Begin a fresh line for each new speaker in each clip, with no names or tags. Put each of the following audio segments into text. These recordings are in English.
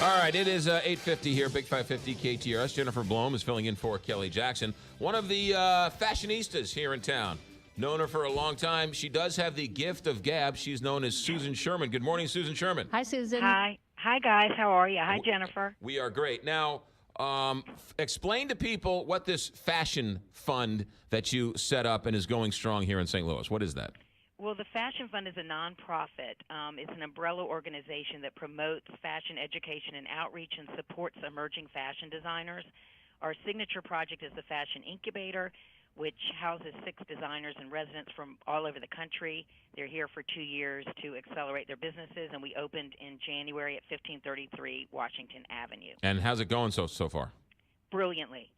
All right, it is 8:50 here, Big 550 KTRS. Jennifer Blome is filling in for Kelly Jackson, one of the fashionistas here in town. Known her for a long time. She does have the gift of gab. She's known as Susan Sherman. Good morning, Susan Sherman.
Hi, Susan.
Hi. Hi, guys. How are you? Hi, Jennifer.
We are great. Now, explain to people what this fashion fund that you set up and is going strong here in St. Louis. What is that?
Well, the Fashion Fund is a nonprofit. It's an umbrella organization that promotes fashion education and outreach and supports emerging fashion designers. Our signature project is the Fashion Incubator, which houses 6 designers and residents from all over the country. They're here for 2 years to accelerate their businesses, and we opened in January at 1533 Washington Avenue.
And how's it going so far?
Brilliantly.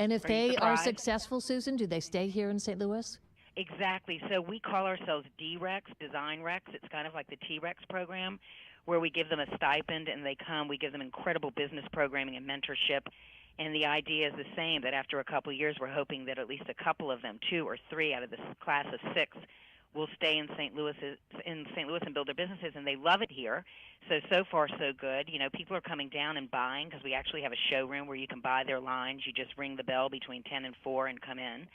And if they are successful, Susan, do they stay here in St. Louis?
Exactly. So we call ourselves D-Rex, Design Rex. It's kind of like the T-Rex program where we give them a stipend and they come. We give them incredible business programming and mentorship. And the idea is the same, that after a couple of years, we're hoping that at least a couple of them, 2 or 3 out of this class of 6, will stay in St. Louis and build their businesses, and they love it here. So far, so good. You know, people are coming down and buying because we actually have a showroom where you can buy their lines. You just ring the bell between 10 and 4 and come in.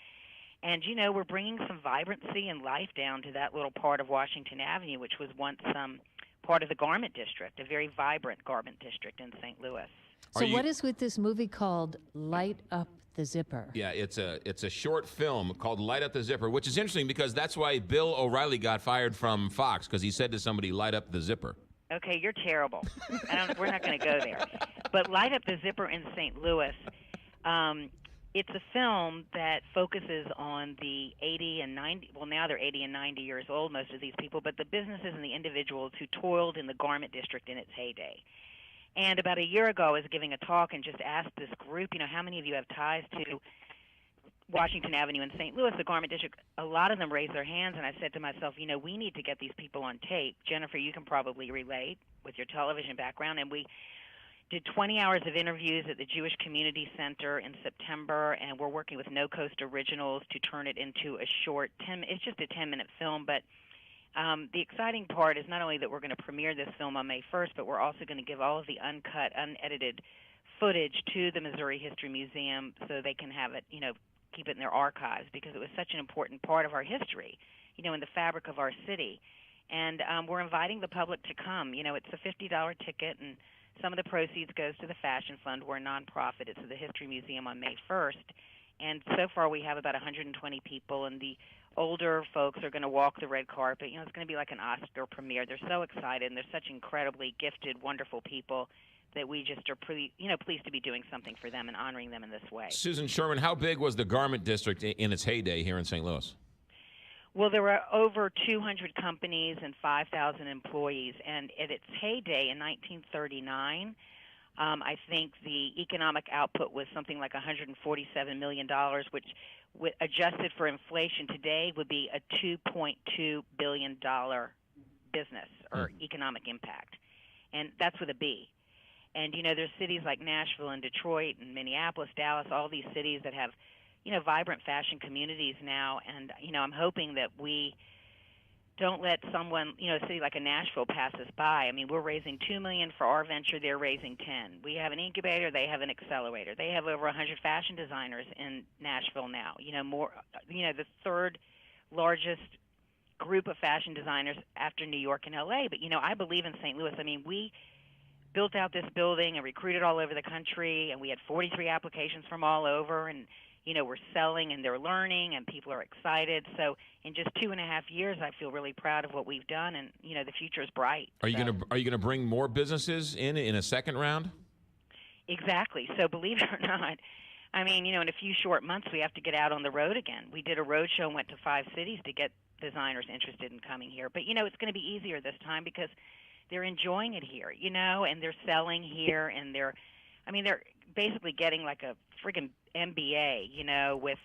And, you know, we're bringing some vibrancy and life down to that little part of Washington Avenue, which was once part of the garment district, a very vibrant garment district in St. Louis.
So what is with this movie called Light Up the Zipper?
Yeah, it's a short film called Light Up the Zipper, which is interesting because that's why Bill O'Reilly got fired from Fox, because he said to somebody, light up the zipper.
Okay, you're terrible. We're not going to go there. But Light Up the Zipper in St. Louis, it's a film that focuses on the 80 and 90, well, now they're 80 and 90 years old, most of these people, but the businesses and the individuals who toiled in the garment district in its heyday. And about a year ago, I was giving a talk and just asked this group, you know, how many of you have ties to Washington Avenue in St. Louis, the garment district? A lot of them raised their hands, and I said to myself, you know, we need to get these people on tape. Jennifer, you can probably relate with your television background. And we did 20 hours of interviews at the Jewish Community Center in September, and we're working with No Coast Originals to turn it into a short it's just a 10-minute film, but the exciting part is not only that we're going to premiere this film on May 1st, but we're also going to give all of the uncut, unedited footage to the Missouri History Museum so they can have it, you know, keep it in their archives, because it was such an important part of our history, you know, in the fabric of our city. And we're inviting the public to come. You know, it's a $50 ticket, and some of the proceeds goes to the Fashion Fund. We're a nonprofit. It's at the History Museum on May 1st. And so far we have about 120 people, and the older folks are going to walk the red carpet. You know, it's going to be like an Oscar premiere. They're so excited, and they're such incredibly gifted, wonderful people that we just are pleased to be doing something for them and honoring them in this way.
Susan Sherman, how big was the garment district in its heyday here in St. Louis?
Well, there were over 200 companies and 5,000 employees, and at its heyday in 1939, I think the economic output was something like $147 million, which, adjusted for inflation today, would be a $2.2 billion business or economic impact. And that's with a B. And, you know, there's cities like Nashville and Detroit and Minneapolis, Dallas, all these cities that have, you know, vibrant fashion communities now. And, you know, I'm hoping that we don't let someone, you know, a city like a Nashville pass us by. I mean, we're raising $2 million for our venture. They're raising $10 million. We have an incubator. They have an accelerator. They have over 100 fashion designers in Nashville now. You know, the third largest group of fashion designers after New York and L.A. But, you know, I believe in St. Louis. I mean, we built out this building and recruited all over the country, and we had 43 applications from all over, and, you know, we're selling and they're learning and people are excited. So in just 2.5 years, I feel really proud of what we've done, and, you know, the future is bright.
Are you gonna bring more businesses in a second round?
Exactly. So believe it or not, I mean, you know, in a few short months, we have to get out on the road again. We did a road show and went to 5 cities to get designers interested in coming here. But, you know, it's going to be easier this time because they're enjoying it here, you know, and they're selling here, and they're basically getting like a friggin' MBA, you know, with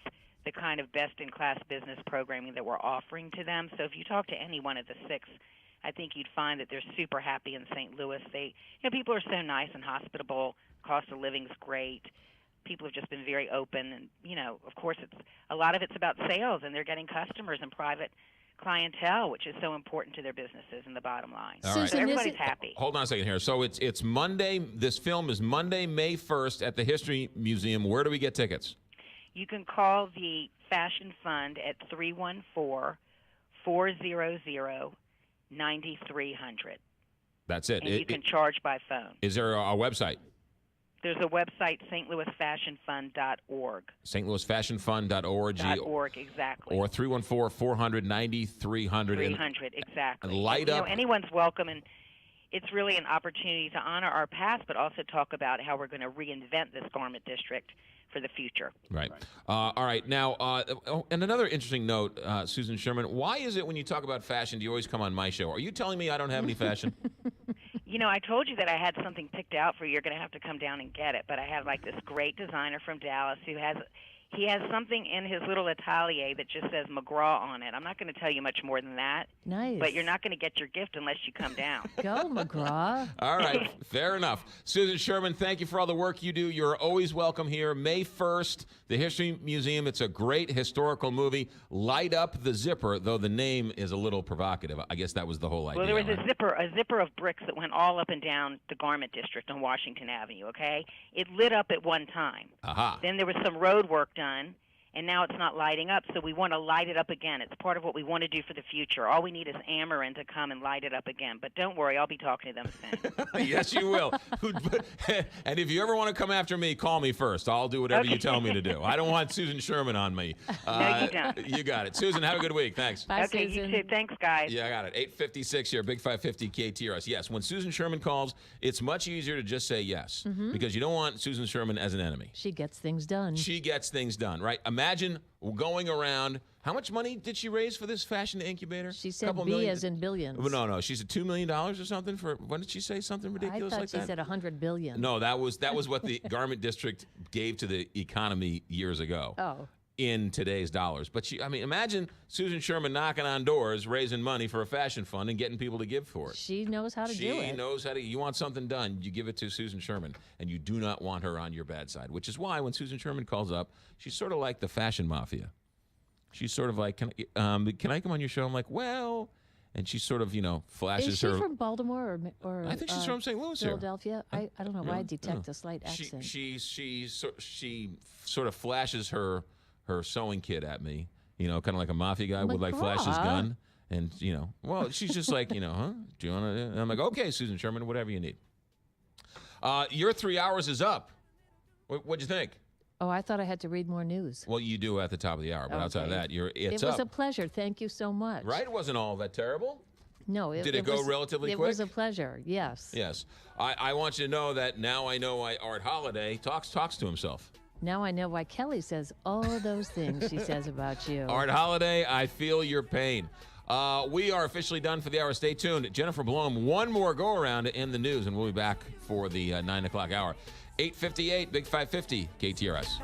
the kind of best-in-class business programming that we're offering to them. So if you talk to any one of the 6, I think you'd find that they're super happy in St. Louis. People are so nice and hospitable. Cost of living's great. People have just been very open, and, you know, of course, a lot of it's about sales, and they're getting customers and private clientele, which is so important to their businesses and the bottom line.
All right.
Susan,
So everybody's happy.
Hold on a second here. So it's Monday. This film is Monday, May 1st at the History Museum. Where do we get tickets?
You can call the Fashion Fund at 314-400-9300.
That's it.
And you can charge by phone.
Is there a website?
There's a website, stlouisfashionfund.org.
stlouisfashionfund.org.
.org, exactly.
Or 314-400-9300.
300, exactly.
Light up.
Anyone's welcome, and it's really an opportunity to honor our past, but also talk about how we're going to reinvent this garment district for the future.
Right. All right. Now, and another interesting note, Susan Sherman, why is it when you talk about fashion, do you always come on my show? Are you telling me I don't have any fashion?
I told you that I had something picked out for you. You're going to have to come down and get it. But I have this great designer from Dallas who has something in his little atelier that just says McGraw on it. I'm not going to tell you much more than that.
Nice.
But you're not going to get your gift unless you come down.
Go, McGraw.
All right. Fair enough. Susan Sherman, thank you for all the work you do. You're always welcome here. May 1st, the History Museum. It's a great historical movie. Light up the zipper, though the name is a little provocative. I guess that was the whole idea.
Well, there was
right?
a zipper of bricks that went all up and down the garment district on Washington Avenue, okay? It lit up at one time.
Aha.
Then there was some road work done, and now it's not lighting up, so we want to light it up again. It's part of what we want to do for the future. All we need is Amarin to come and light it up again. But don't worry, I'll be talking to them soon.
Yes, you will. And if you ever want to come after me, call me first. I'll do whatever you tell me to do. I don't want Susan Sherman on me.
No, you don't.
You got it. Susan, have a good week. Thanks.
Bye,
Okay,
Susan.
you too. Thanks, guys.
Yeah, I got it. 8:56 here, Big 550 KTRS. Yes, when Susan Sherman calls, it's much easier to just say yes because you don't want Susan Sherman as an enemy.
She gets things done.
She gets things done, right? Imagine going around. How much money did she raise for this fashion incubator?
She said
Couple
B
million?
as in billions.
No. She said $2 million or something for. When did she say something ridiculous
I thought
like
she
that?
said 100 billion.
No, that was what the garment district gave to the economy years ago.
Oh.
In today's dollars. But imagine Susan Sherman knocking on doors, raising money for a fashion fund and getting people to give for it.
She knows how to do it.
She knows how to. You want something done, you give it to Susan Sherman, and you do not want her on your bad side, which is why when Susan Sherman calls up, she's sort of like the fashion mafia. She's sort of like, can I come on your show? I'm like, well, and she sort of, flashes
Is she
her.
from Baltimore or
I think she's from St. Louis here.
Philadelphia? I don't know why I detect a slight accent.
She sort of flashes her sewing kit at me, kind of like a mafia guy would like flash his gun. And, well, she's just like, huh? Do you want to? And I'm like, okay, Susan Sherman, whatever you need. Your 3 hours is up. What'd you think?
Oh, I thought I had to read more news.
Well, you do at the top of the hour, but outside of that, it's up.
It was a pleasure. Thank you so much.
Right? It wasn't all that terrible.
No.
Did it go relatively quick?
It was a pleasure, yes.
Yes. I want you to know that now I know why Art Holiday talks to himself.
Now I know why Kelly says all those things she says about you.
Art Holiday, I feel your pain. We are officially done for the hour. Stay tuned. Jennifer Blome, one more go-around in the news, and we'll be back for the 9 o'clock hour. 8:58, Big 550, KTRS.